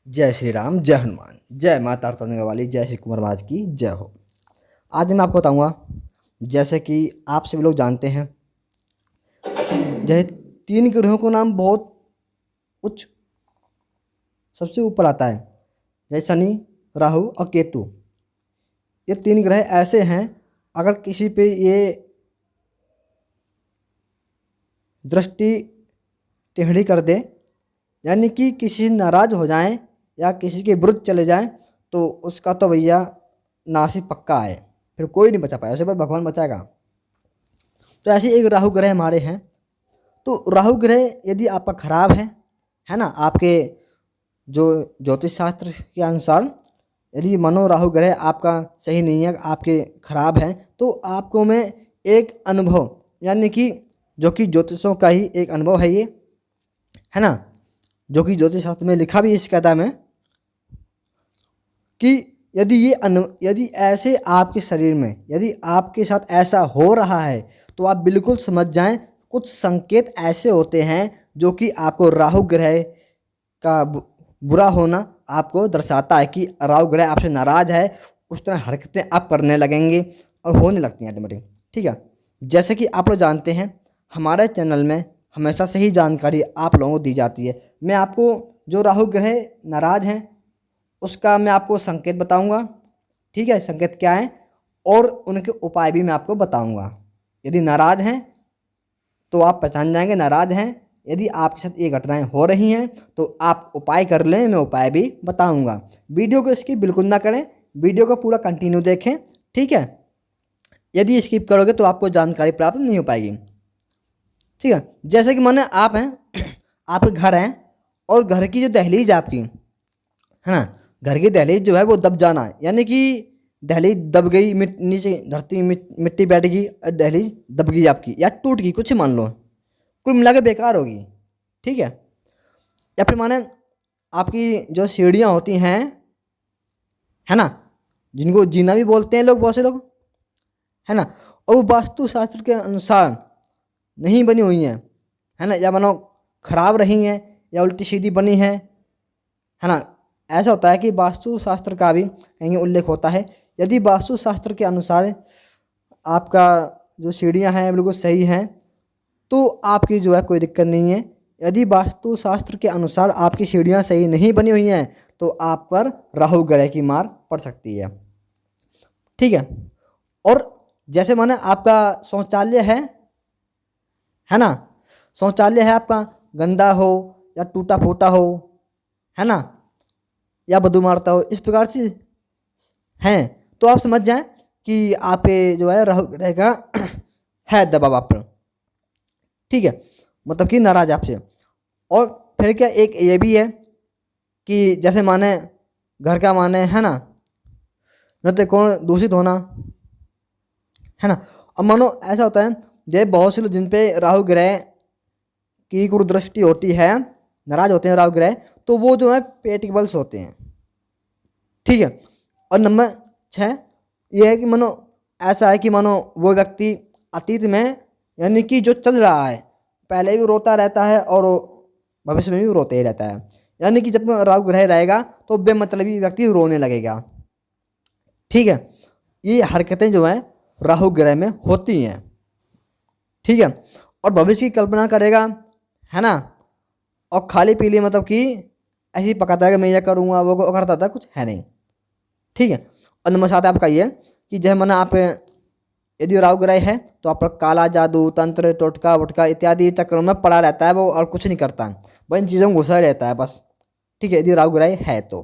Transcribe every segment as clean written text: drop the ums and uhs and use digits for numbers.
जय श्री राम, जय हनुमान, जय माता तारतंत्र वाली, जय श्री कुमार महाराज की जय हो। आज मैं आपको बताऊंगा, जैसे कि आप सभी लोग जानते हैं, जैसे 3 ग्रहों को नाम बहुत उच्च सबसे ऊपर आता है, जैसे शनि, राहु और केतु। ये 3 ग्रह ऐसे हैं, अगर किसी पे ये दृष्टि टेढ़ी कर दे, यानी कि किसी से नाराज हो जाएं या किसी के विरुद्ध चले जाएं, तो उसका तो भैया नाश ही पक्का है, फिर कोई नहीं बचा पाया उसे, बस भगवान बचाएगा। तो ऐसे एक राहु ग्रह हमारे हैं। तो राहु ग्रह यदि आपका खराब है ना, आपके जो ज्योतिष शास्त्र के अनुसार यदि मनो राहु ग्रह आपका सही नहीं है, आपके खराब है, तो आपको में एक अनुभव, यानी कि जो कि ज्योतिषों का ही एक अनुभव है ये, है ना, जो कि ज्योतिष शास्त्र में लिखा भी इस कहता में कि यदि ऐसे आपके शरीर में यदि आपके साथ ऐसा हो रहा है, तो आप बिल्कुल समझ जाएं, कुछ संकेत ऐसे होते हैं जो कि आपको राहु ग्रह का बुरा होना आपको दर्शाता है कि राहु ग्रह आपसे नाराज है। उस तरह हरकतें आप करने लगेंगे और होने लगती हैं ऑटोमेटिक। ठीक है, जैसे कि आप लोग जानते हैं, हमारे चैनल में हमेशा सही जानकारी आप लोगों को दी जाती है। मैं आपको जो राहु ग्रह नाराज हैं उसका मैं आपको संकेत बताऊंगा। ठीक है, संकेत क्या है और उनके उपाय भी मैं आपको बताऊंगा। यदि नाराज हैं तो आप पहचान जाएंगे नाराज हैं। यदि आपके साथ ये घटनाएं हो रही हैं तो आप उपाय कर लें, मैं उपाय भी बताऊंगा। वीडियो को स्किप बिल्कुल ना करें, वीडियो को पूरा कंटिन्यू देखें। ठीक है, यदि स्किप करोगे तो आपको जानकारी प्राप्त नहीं हो पाएगी। ठीक है, जैसे कि माने आप हैं आपके घर हैं और घर की जो दहलीज आपकी है ना, घर की दहलीज जो है वो दब जाना है, यानी कि दहलीज दब गई, नीचे धरती मिट्टी बैठ गई, दहलीज दब गई आपकी या टूट गई, कुछ मान लो, कुल मिला के बेकार होगी। ठीक है, या फिर माने आपकी जो सीढ़ियाँ होती हैं, है ना, जिनको जीना भी बोलते हैं लोग, बहुत से लोग, है ना, और वो वास्तुशास्त्र के अनुसार नहीं बनी हुई हैं, है ना, या मानो खराब रही हैं या उल्टी सीधी बनी है ना। ऐसा होता है कि वास्तुशास्त्र का भी कहीं उल्लेख होता है। यदि वास्तुशास्त्र के अनुसार आपका जो सीढ़ियाँ हैं बिल्कुल सही हैं तो आपकी जो है कोई दिक्कत नहीं है। यदि वास्तुशास्त्र के अनुसार आपकी सीढ़ियाँ सही नहीं बनी हुई हैं तो आप पर राहु ग्रह की मार पड़ सकती है। ठीक है, और जैसे माने आपका शौचालय है ना, शौचालय है आपका गंदा हो या टूटा फूटा हो, है ना, या बदबू मारता हो, इस प्रकार से हैं, तो आप समझ जाएं कि आप पे जो है राहु ग्रह का है दबाव आप पर। ठीक है, मतलब कि नाराज आपसे। और फिर क्या एक ये भी है कि जैसे माने घर का माने है ना, न तो कौन दूषित होना, है ना। अब मानो ऐसा होता है, जैसे बहुत से लोग जिन पे राहु ग्रह की कुदृष्टि होती है, नाराज होते हैं राहु ग्रह, तो वो जो है पेट के बल सोते हैं। ठीक है, और नंबर 6 ये है कि मानो ऐसा है कि मानो वो व्यक्ति अतीत में, यानी कि जो चल रहा है, पहले भी रोता रहता है और भविष्य में भी रोते ही रहता है, यानी कि जब राहु ग्रह रहेगा तो बेमतलबी व्यक्ति रोने लगेगा। ठीक है, ये हरकतें जो हैं राहु ग्रह में होती हैं। ठीक है, और भविष्य की कल्पना करेगा, है ना, और खाली पीली, मतलब कि ऐसे ही पकाता है कि मैं ये करूँगा वो करता था, कुछ है नहीं। ठीक है, और नंबर 7 आपका ये कि जैसे माना आप यदि राहु ग्रह है तो आप पर काला जादू, तंत्र, टोटका वोटका इत्यादि चक्रों में पड़ा रहता है वो, और कुछ नहीं करता है, वह इन चीज़ों में घुसा रहता है बस। ठीक है, यदि राहु ग्रह है तो।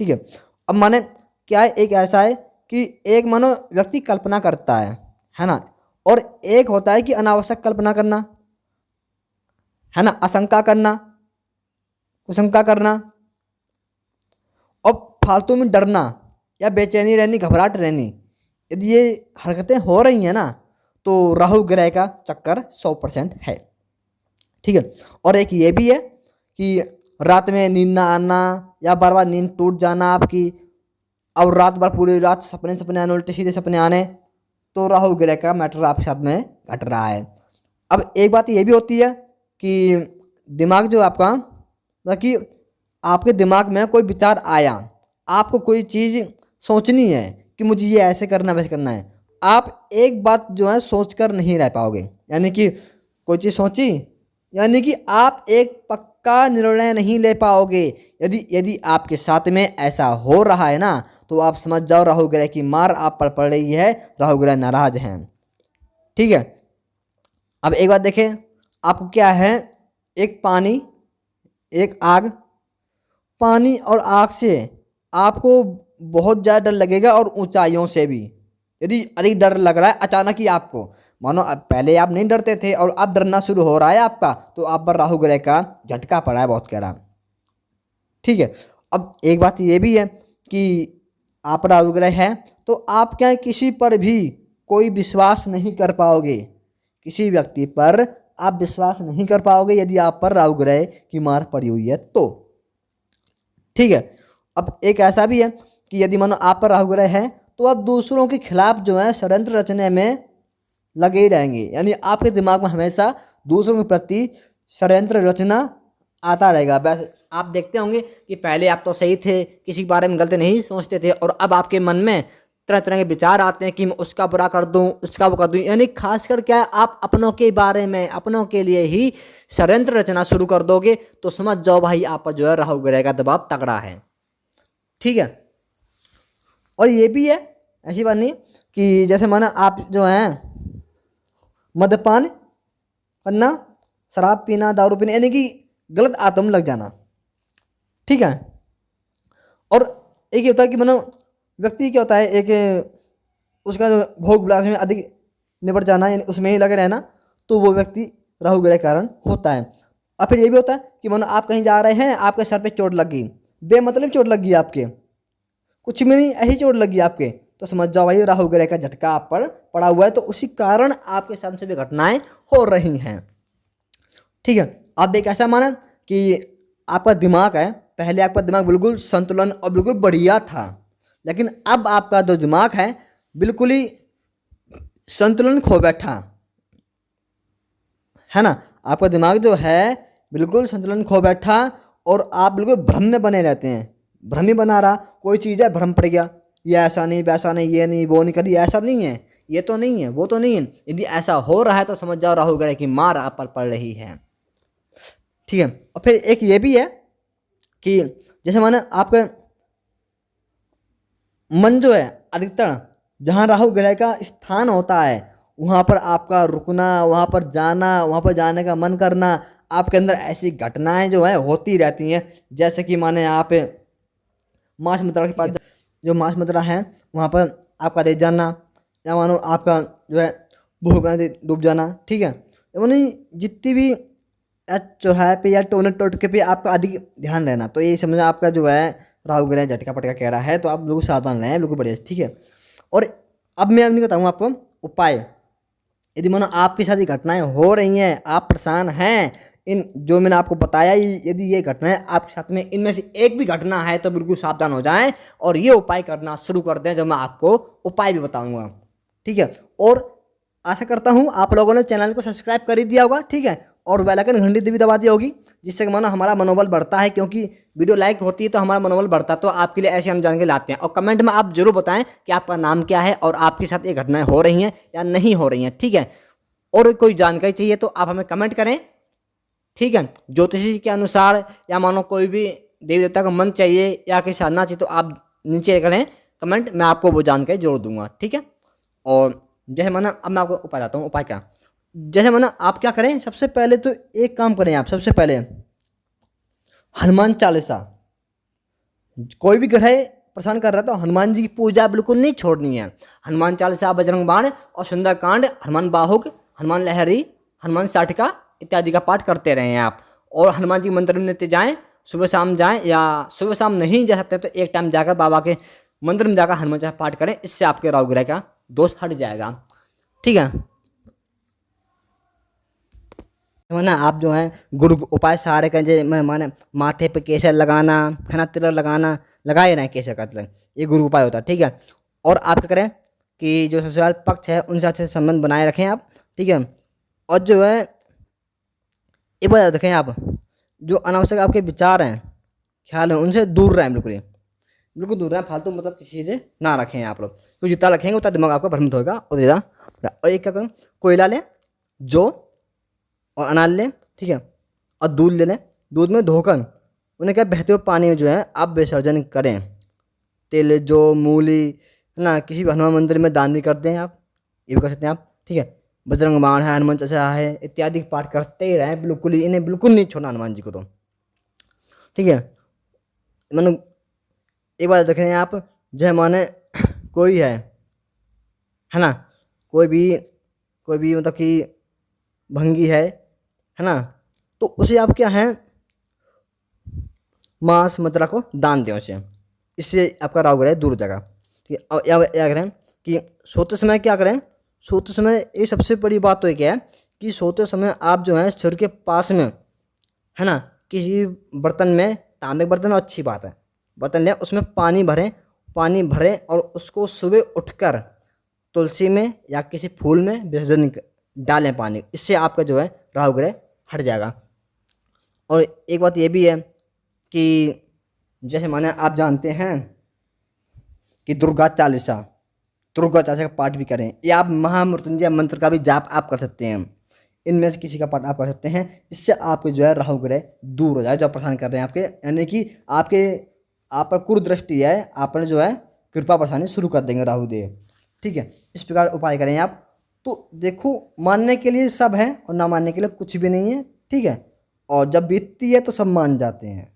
ठीक है, अब माने क्या है, एक ऐसा है कि एक मानो व्यक्ति कल्पना करता है ना, और एक होता है कि अनावश्यक कल्पना करना, है ना, आशंका करना, कुशंका करना, और फालतू में डरना या बेचैनी रहनी, घबराहट रहनी। यदि ये हरकतें हो रही हैं ना तो राहु ग्रह का चक्कर 100% है। ठीक है, और एक ये भी है कि रात में नींद ना आना या बार बार नींद टूट जाना आपकी, और रात भर पूरी रात सपने आने, उल्टे सीधे सपने आने, तो राहु ग्रह का मैटर आपके साथ में घट रहा है। अब एक बात ये भी होती है कि दिमाग जो आपका, मतलब कि आपके दिमाग में कोई विचार आया, आपको कोई चीज़ सोचनी है कि मुझे ये ऐसे करना वैसे करना है, आप एक बात जो है सोच कर नहीं रह पाओगे। यानी कि कोई चीज़ सोची, यानी कि आप एक पक्का निर्णय नहीं ले पाओगे। यदि यदि आपके साथ में ऐसा हो रहा है ना, तो आप समझ जाओ राहु ग्रह की मार आप पर पड़ रही है, राहु ग्रह नाराज हैं। ठीक है, अब एक बात देखें, आपको क्या है, एक पानी, एक आग। पानी और आग से आपको बहुत ज़्यादा डर लगेगा, और ऊंचाइयों से भी यदि अधिक डर लग रहा है अचानक ही आपको, मानो अब पहले आप नहीं डरते थे और अब डरना शुरू हो रहा है आपका, तो आप पर राहु ग्रह का झटका पड़ा है बहुत कड़ा। ठीक है, अब एक बात ये भी है कि आप राहु ग्रह है तो आप क्या है, किसी पर भी कोई विश्वास नहीं कर पाओगे, किसी व्यक्ति पर आप विश्वास नहीं कर पाओगे यदि आप पर राहु ग्रह की मार पड़ी हुई है तो। ठीक है, अब एक ऐसा भी है कि यदि मानो आप पर राहु ग्रह है तो आप दूसरों के खिलाफ जो है षड्यंत्र रचने में लगे ही रहेंगे। यानी आपके दिमाग में हमेशा दूसरों के प्रति षड्यंत्र रचना आता रहेगा। वैसे आप देखते होंगे कि पहले आप तो सही थे, किसी के बारे में गलत नहीं सोचते थे, और अब आपके मन में तरह तरह के विचार आते हैं कि मैं उसका बुरा कर दूं, उसका वो कर दूं। यानी खासकर क्या है, आप अपनों के बारे में, अपनों के लिए ही षड्यंत्र रचना शुरू कर दोगे, तो समझ जाओ भाई आप पर जो है राहु ग्रह का दबाव तगड़ा है। ठीक है, और ये भी है, ऐसी बात नहीं कि जैसे माना आप जो हैं मद्यपान करना, शराब पीना, दारू पीना, यानी कि गलत आदतों में लग जाना। ठीक है, और एक ये होता है कि मानो व्यक्ति क्या होता है, एक उसका जो भोग विलास में अधिक निपट जाना, यानी उसमें ही लगे रहना, तो वो व्यक्ति राहु ग्रह के कारण होता है। और फिर ये भी होता है कि मानो आप कहीं जा रहे हैं, आपके सर पे चोट लग गई, बेमतलब चोट लग गई, आपके कुछ भी नहीं, ऐसी चोट लगी आपके, तो समझ जाओ भाई राहु ग्रह का झटका आप पर पड़ा हुआ है, तो उसी कारण आपके साथ सभी घटनाएं हो रही हैं। ठीक है, अब एक ऐसा माना कि आपका दिमाग है, पहले आपका दिमाग बिल्कुल संतुलन और बिल्कुल बढ़िया था, लेकिन अब आपका जो दिमाग है बिल्कुल ही संतुलन खो बैठा है ना। आपका दिमाग जो है बिल्कुल संतुलन खो बैठा, और आप बिल्कुल भ्रम में बने रहते हैं, भ्रम ही बना रहा, कोई चीज़ है भ्रम पड़ गया, ये ऐसा नहीं, वैसा नहीं, ये नहीं, वो नहीं करी, ऐसा नहीं है, ये तो नहीं है, वो तो नहीं है। यदि ऐसा हो रहा है तो समझ जाओ राहु ग्रह की मार आप पर पड़ रही है। ठीक है, और फिर एक ये भी है कि जैसे माना आपका मन जो है अधिकतर जहाँ राहु ग्रह का स्थान होता है वहाँ पर आपका रुकना, वहाँ पर जाना, वहाँ पर जाने का मन करना, आपके अंदर ऐसी घटनाएं जो है होती रहती हैं। जैसे कि माने आप माछ मदिरा के पास, जो माछ मदिरा है वहाँ पर आपका दे जाना, या मानो आपका जो है भूख डूब जाना। ठीक है, मानो जितनी भी चौराहे पे या टोने टोटके पे आपका अधिक ध्यान रहना, तो ये समझना आपका जो है राहु ग्रह झटका पटका कह रहा है, तो आप बिल्कुल सावधान रहें, बिल्कुल बढ़िया। ठीक है, और अब मैं नहीं बताऊँगा आपको उपाय। यदि मानो आपके साथ ये घटनाएं हो रही हैं, आप परेशान हैं, इन जो मैंने आपको बताया, यदि ये घटनाएं आपके साथ में इनमें से एक भी घटना है तो बिल्कुल सावधान हो जाएं और ये उपाय करना शुरू कर दें, जो मैं आपको उपाय भी बताऊंगा। ठीक है, और आशा करता हूँ आप लोगों ने चैनल को सब्सक्राइब कर ही दिया होगा। ठीक है, और बेल आइकन घंटी भी दबा दी होगी, जिससे कि मानो हमारा मनोबल बढ़ता है, क्योंकि वीडियो लाइक होती है तो हमारा मनोबल बढ़ता है। तो आपके लिए ऐसे हम जान के लाते हैं, और कमेंट में आप जरूर बताएं कि आपका नाम क्या है और आपके साथ ये घटनाएं हो रही हैं या नहीं हो रही हैं। ठीक है, और कोई जानकारी चाहिए तो आप हमें कमेंट करें। ठीक है, ज्योतिषी के अनुसार या मानो कोई भी देवी देवता का मंत्र चाहिए या कोई साधना चाहिए तो आप नीचे करें कमेंट, मैं आपको वो जानकारी जरूर दूंगा। ठीक है, और जैसे माना अब मैं आपको उपाय बताता हूँ। उपाय क्या, जैसे माना आप क्या करें, सबसे पहले तो एक काम करें आप, सबसे पहले हनुमान चालीसा, कोई भी ग्रह परेशान कर रहा है तो हनुमान जी की पूजा बिल्कुल नहीं छोड़नी है। हनुमान चालीसा, बजरंग बाण और सुंदरकांड, हनुमान बाहुक, हनुमान लहरी, हनुमान साठिका इत्यादि का पाठ करते रहें आप। और हनुमान जी मंदिर में नित्य जाएं, सुबह शाम जाएं, या सुबह शाम नहीं जा सकते तो एक टाइम जाकर बाबा के मंदिर में जाकर हनुमान चालीसा पाठ करें, इससे आपके राहु ग्रह का दोष हट जाएगा। ठीक है, माना आप जो है गुरु उपाय सारे करें, माने माथे पे केसर लगाना है ना, तिलक लगाना, लगाए रहें केसर का तिलक, ये गुरु उपाय होता है। ठीक है, और आप क्या करें कि जो ससुराल पक्ष है उनसे अच्छे से संबंध बनाए रखें आप। ठीक है, और जो है एक बात रखें आप, जो अनावश्यक आपके विचार हैं ख्याल में उनसे दूर रहें, बिल्कुल दूर रहें। फालतू मतलब किसी चीज़ें ना रखें आप लोग, तो जितना रखेंगे उतना दिमाग आपका भ्रमित होगा और ज़्यादा। और एक क्या करें, कोयला लें, जौ और अनाज लें, ठीक है, और दूध ले लें। दूध में धोकर उन्हें क्या बहते हुए पानी में जो है आप विसर्जन करें। तेल, जौ, मूली है ना, किसी भी हनुमान मंदिर में दान भी कर दें आप, ये भी कर सकते हैं आप, ठीक है। बजरंग बाण है, हनुमान चालीसा है इत्यादि पाठ करते ही रहें, बिल्कुल ही इन्हें बिल्कुल नहीं छोड़ना हनुमान जी को तो, ठीक है। मतलब एक बात देख रहे हैं आप, जय माने कोई है ना, कोई भी मतलब कि भंगी है ना, तो उसे आप क्या है, मांस मदिरा को दान दें उसे, इससे आपका राहु ग्रह दूर हो जाएगा, ठीक है। अब क्या करें कि सोते समय क्या करें, सोते समय ये सबसे बड़ी बात तो ये क्या है कि सोते समय आप जो है सिर के पास में है ना किसी बर्तन में, तांबे के बर्तन अच्छी बात है, बर्तन लें उसमें पानी भरें और उसको सुबह उठकर तुलसी में या किसी फूल में विसर्जन डालें पानी, इससे आपका जो है राहु ग्रह हट जाएगा। और एक बात ये भी है कि जैसे माने आप जानते हैं कि दुर्गा चालीसा का पाठ भी करें, या आप महामृत्युंजय मंत्र का भी जाप आप कर सकते हैं, इनमें से किसी का पाठ आप कर सकते हैं। इससे आपके जो है राहु ग्रह दूर हो जाए, जो आप परेशान कर रहे हैं आपके, यानी कि आप पर कुदृष्टि है, आप पर जो है कृपा परेशानी शुरू कर देंगे राहु देव, ठीक है। इस प्रकार उपाय करें आप। तो देखो, मानने के लिए सब है और ना मानने के लिए कुछ भी नहीं है, ठीक है। और जब बीतती है तो सब मान जाते हैं,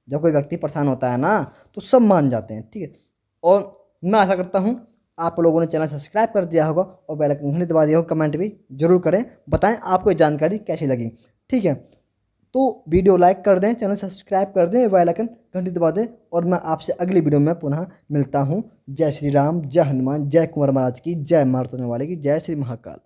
जब कोई व्यक्ति परेशान होता है ना तो सब मान जाते हैं, ठीक है। और मैं आशा करता हूँ आप लोगों ने चैनल सब्सक्राइब कर दिया होगा और बेल आइकन घंटी दबा दिया होगा। कमेंट भी जरूर करें, बताएं आपको ये जानकारी कैसी लगी, ठीक है। तो वीडियो लाइक कर दें, चैनल सब्सक्राइब कर दें, बेल आइकन घंटी दबा दें, और मैं आपसे अगली वीडियो में पुनः मिलता हूँ। जय श्री राम, जय हनुमान, जय कुंवर महाराज की, जय मारुति वाले की, जय श्री महाकाल।